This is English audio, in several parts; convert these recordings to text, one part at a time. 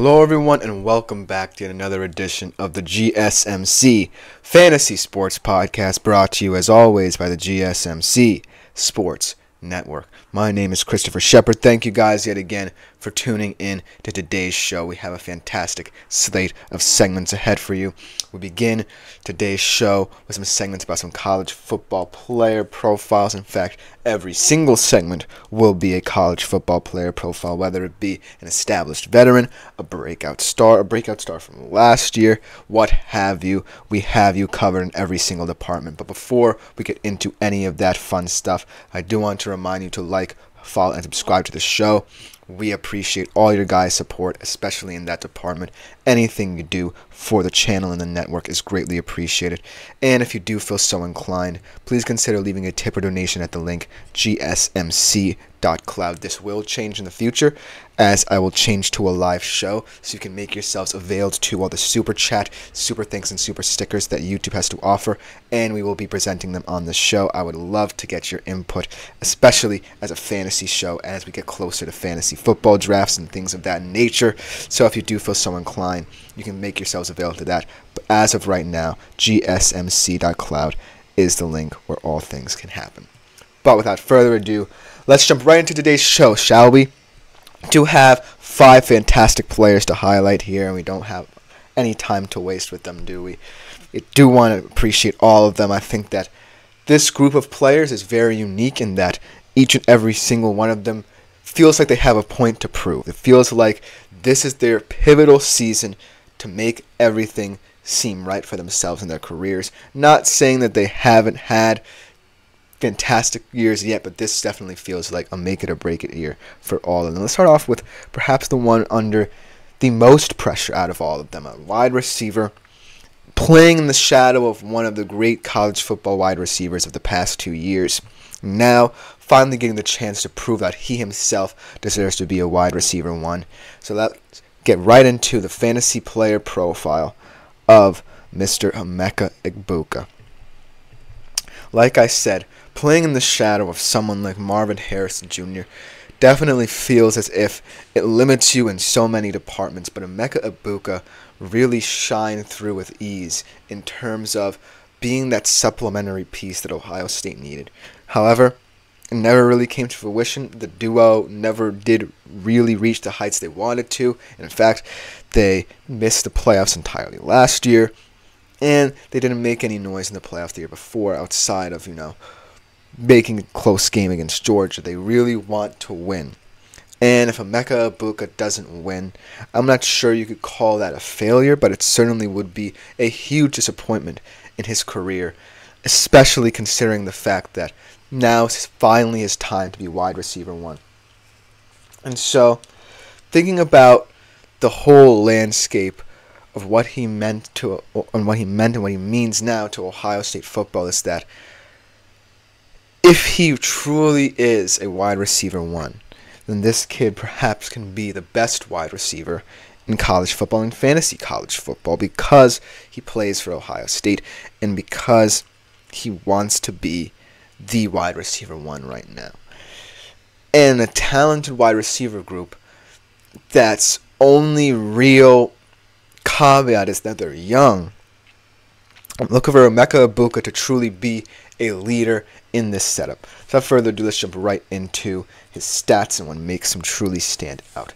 Hello everyone and welcome back to yet another edition of the GSMC Fantasy Sports Podcast, brought to you as always by the GSMC Sports Network. My name is Christopher Shepard. Thank you guys yet again for tuning in to today's show. We have a fantastic slate of segments ahead for you. We begin today's show with some segments about some college football player profiles. In fact, every single segment will be a college football player profile, whether it be an established veteran, a breakout star from last year, what have you. We have you covered in every single department. But before we get into any of that fun stuff, I do want to remind you to like, follow, and subscribe to the show. We appreciate all your guys' support, especially in that department. Anything you do for the channel and the network is greatly appreciated. And if you do feel so inclined, please consider leaving a tip or donation at the link gsmc.cloud. This will change in the future, as I will change to a live show, so you can make yourselves available to all the super chat, super thanks, and super stickers that YouTube has to offer, and we will be presenting them on the show. I would love to get your input, especially as a fantasy show, as we get closer to fantasy football drafts and things of that nature. So if you do feel so inclined, you can make yourselves available to that. But as of right now, gsmc.cloud is the link where all things can happen. But without further ado, let's jump right into today's show, shall we? Do have 5 fantastic players to highlight here, and we don't have any time to waste with them, do we? I do want to appreciate all of them. I think that this group of players is very unique in that each and every single one of them feels like they have a point to prove. It feels like this is their pivotal season to make everything seem right for themselves and their careers. Not saying that they haven't had fantastic years yet, but this definitely feels like a make it or break it year for all of them. Let's start off with perhaps the one under the most pressure out of all of them, a wide receiver playing in the shadow of one of the great college football wide receivers of the past 2 years. Now, finally getting the chance to prove that he himself deserves to be a wide receiver one. So let's get right into the fantasy player profile of Mr. Emeka Egbuka. Like I said, playing in the shadow of someone like Marvin Harrison Jr. definitely feels as if it limits you in so many departments, but Emeka Egbuka really shined through with ease in terms of being that supplementary piece that Ohio State needed. However, it never really came to fruition. The duo never did really reach the heights they wanted to. And in fact, they missed the playoffs entirely last year, and they didn't make any noise in the playoffs the year before outside of, making a close game against Georgia. They really want to win. And if Emeka Egbuka doesn't win, I'm not sure you could call that a failure, but it certainly would be a huge disappointment in his career, especially considering the fact that now is finally his time to be wide receiver one. And so, thinking about the whole landscape of what he meant and what he means now to Ohio State football is that if he truly is a wide receiver one, then this kid perhaps can be the best wide receiver in college football and fantasy college football, because he plays for Ohio State and because he wants to be the wide receiver one right now. And a talented wide receiver group that's only real caveat is that they're young. I'm looking for Emeka Egbuka to truly be a leader in this setup. Without further ado, let's jump right into his stats and what makes him truly stand out.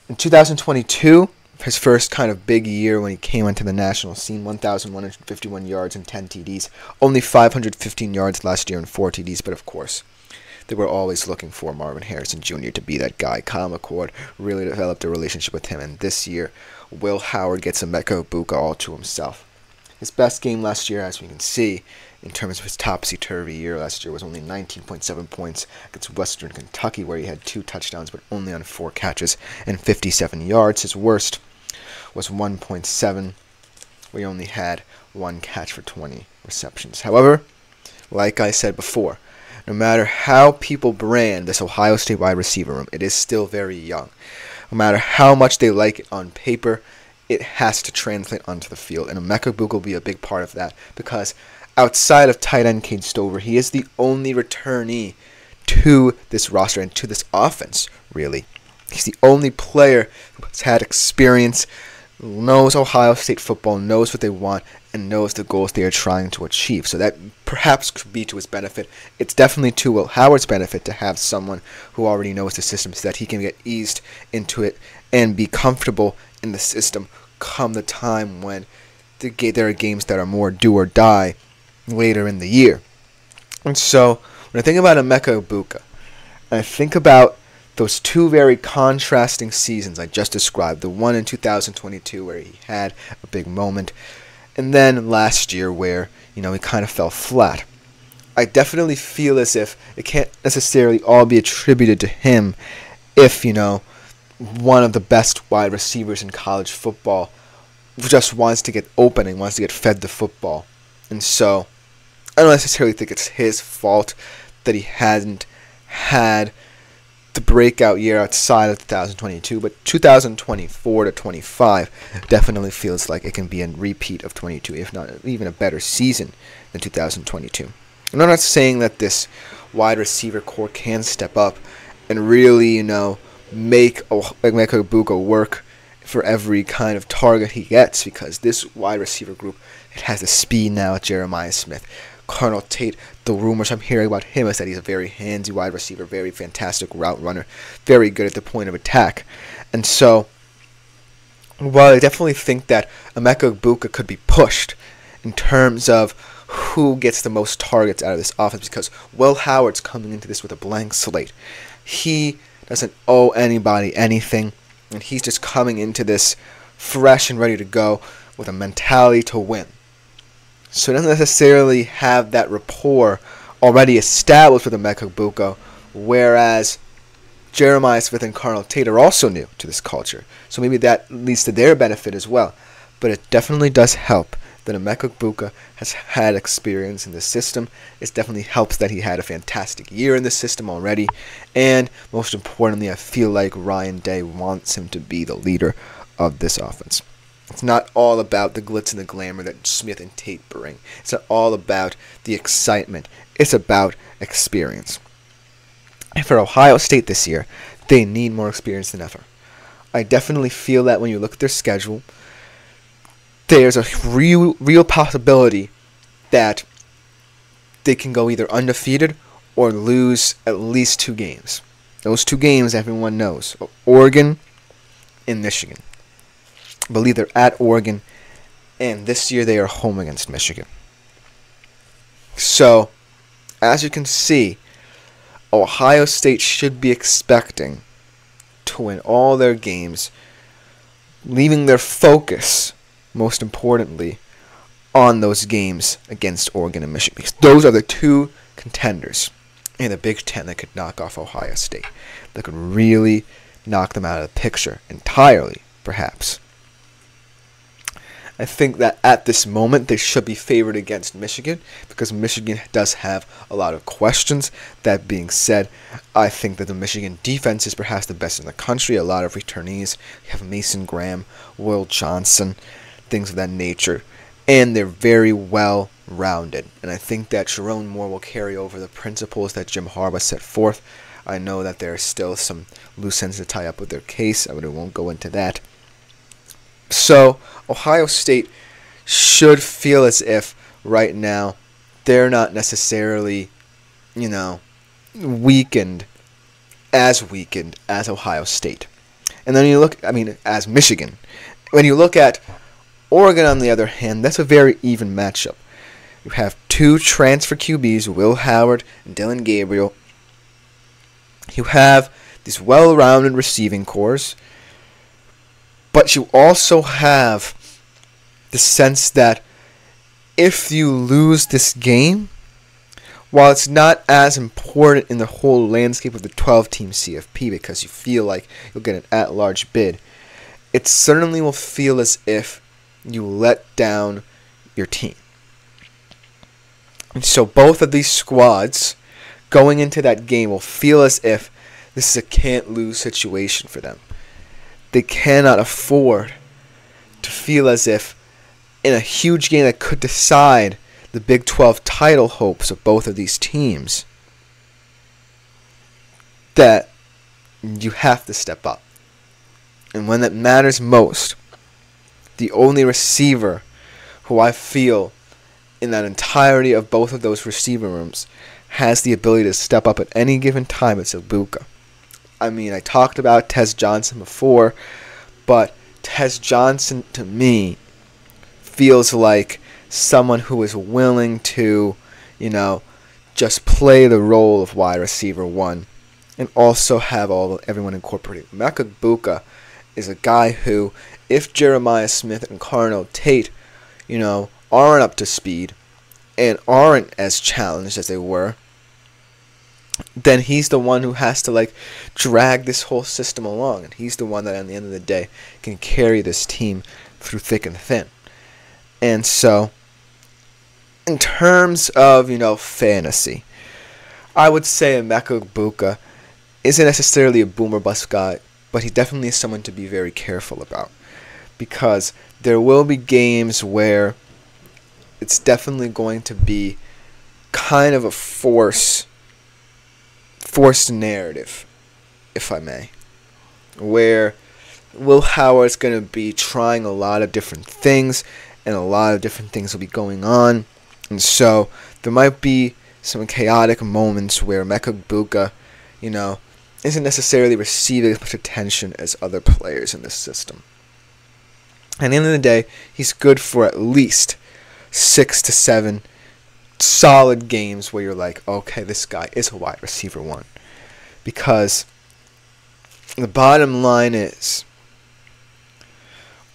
In 2022, his first kind of big year when he came onto the national scene, 1,151 yards and 10 TDs. Only 515 yards last year and 4 TDs, but of course, they were always looking for Marvin Harrison Jr. to be that guy. Kyle McCord really developed a relationship with him, and this year, Will Howard gets Emeka Egbuka all to himself. His best game last year, as we can see, in terms of his topsy-turvy year last year, was only 19.7 points against Western Kentucky, where he had 2 touchdowns, but only on 4 catches and 57 yards. His worst was 1.7, where he only had 1 catch for 20 receptions. However, like I said before, no matter how people brand this Ohio State wide receiver room, it is still very young. No matter how much they like it on paper, it has to translate onto the field, and Emeka Egbuka will be a big part of that, because outside of tight end Cade Stover, he is the only returnee to this roster and to this offense, really. He's the only player who has had experience, knows Ohio State football, knows what they want, and knows the goals they are trying to achieve. So that perhaps could be to his benefit. It's definitely to Will Howard's benefit to have someone who already knows the system so that he can get eased into it and be comfortable in the system come the time when there are games that are more do or die later in the year. And so when I think about Emeka Egbuka, I think about those two very contrasting seasons I just described, the one in 2022 where he had a big moment, and then last year where, he kind of fell flat. I definitely feel as if it can't necessarily all be attributed to him if, one of the best wide receivers in college football just wants to get open and wants to get fed the football. And so I don't necessarily think it's his fault that he hasn't had the breakout year outside of 2022, but 2024 to 25 definitely feels like it can be a repeat of 22, if not even a better season than 2022. And I'm not saying that this wide receiver core can step up and really, make Emeka Egbuka work for every kind of target he gets, because this wide receiver group, it has the speed now at Jeremiah Smith. Carnell Tate, the rumors I'm hearing about him is that he's a very handsy wide receiver, very fantastic route runner, very good at the point of attack. And so, while I definitely think that Emeka Egbuka could be pushed in terms of who gets the most targets out of this offense, because Will Howard's coming into this with a blank slate. He doesn't owe anybody anything, and he's just coming into this fresh and ready to go with a mentality to win. So he doesn't necessarily have that rapport already established with Emeka Egbuka, whereas Jeremiah Smith and Carnell Tate are also new to this culture. So maybe that leads to their benefit as well. But it definitely does help that Emeka Egbuka has had experience in the system. It definitely helps that he had a fantastic year in the system already. And most importantly, I feel like Ryan Day wants him to be the leader of this offense. It's not all about the glitz and the glamour that Smith and Tate bring. It's not all about the excitement. It's about experience. And for Ohio State this year, they need more experience than ever. I definitely feel that when you look at their schedule, there's a real possibility that they can go either undefeated or lose at least 2 games. Those 2 games everyone knows: Oregon and Michigan. I believe they're at Oregon, and this year they are home against Michigan. So, as you can see, Ohio State should be expecting to win all their games, leaving their focus, most importantly, on those games against Oregon and Michigan, because those are the 2 contenders in the Big Ten that could knock off Ohio State, that could really knock them out of the picture entirely, perhaps. I think that at this moment they should be favored against Michigan, because Michigan does have a lot of questions. That being said, I think that the Michigan defense is perhaps the best in the country. A lot of returnees. You have Mason Graham, Will Johnson, things of that nature, and they're very well rounded. And I think that Sharon Moore will carry over the principles that Jim Harbaugh set forth. I know that there are still some loose ends to tie up with their case. I won't go into that. So, Ohio State should feel as if right now they're not necessarily, weakened as Ohio State. And then you look, as Michigan. When you look at Oregon, on the other hand, that's a very even matchup. You have 2 transfer QBs, Will Howard and Dylan Gabriel. You have these well-rounded receiving cores. But you also have the sense that if you lose this game, while it's not as important in the whole landscape of the 12-team CFP because you feel like you'll get an at-large bid, it certainly will feel as if you let down your team. And so both of these squads going into that game will feel as if this is a can't-lose situation for them. They cannot afford to feel as if in a huge game that could decide the Big 12 title hopes of both of these teams, that you have to step up. And when it matters most, the only receiver who I feel in that entirety of both of those receiver rooms has the ability to step up at any given time, it's Egbuka. I mean, I talked about Tez Johnson before, but Tez Johnson, to me, feels like someone who is willing to, just play the role of wide receiver one and also have everyone incorporated. Emeka Egbuka is a guy who, if Jeremiah Smith and Carnell Tate, aren't up to speed and aren't as challenged as they were, then he's the one who has to drag this whole system along, and he's the one that at the end of the day can carry this team through thick and thin. And so, in terms of fantasy, I would say Emeka Egbuka isn't necessarily a boom or bust guy, but he definitely is someone to be very careful about, because there will be games where it's definitely going to be kind of a forced narrative, if I may, where Will Howard's going to be trying a lot of different things, and a lot of different things will be going on, and so there might be some chaotic moments where Emeka Egbuka, isn't necessarily receiving as much attention as other players in this system. At the end of the day, he's good for at least 6 to 7 solid games where you're like, okay, this guy is a wide receiver one. Because the bottom line is,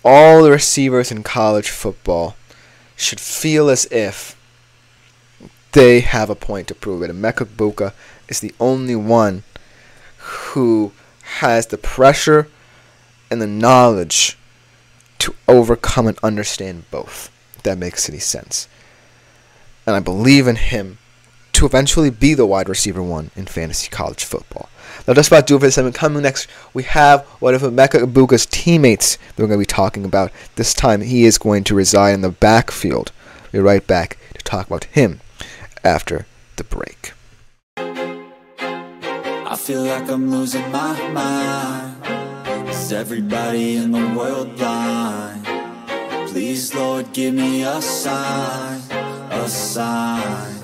all the receivers in college football should feel as if they have a point to prove it. And Emeka Egbuka is the only one who has the pressure and the knowledge to overcome and understand both, if that makes any sense. And I believe in him to eventually be the wide receiver one in fantasy college football. Now, that's about do it for this time. Coming next, we have one of Emeka Egbuka's teammates that we're going to be talking about. This time, he is going to reside in the backfield. We'll be right back to talk about him after the break. I feel like I'm losing my mind. Is everybody in the world blind? Please, Lord, give me a sign, a sign.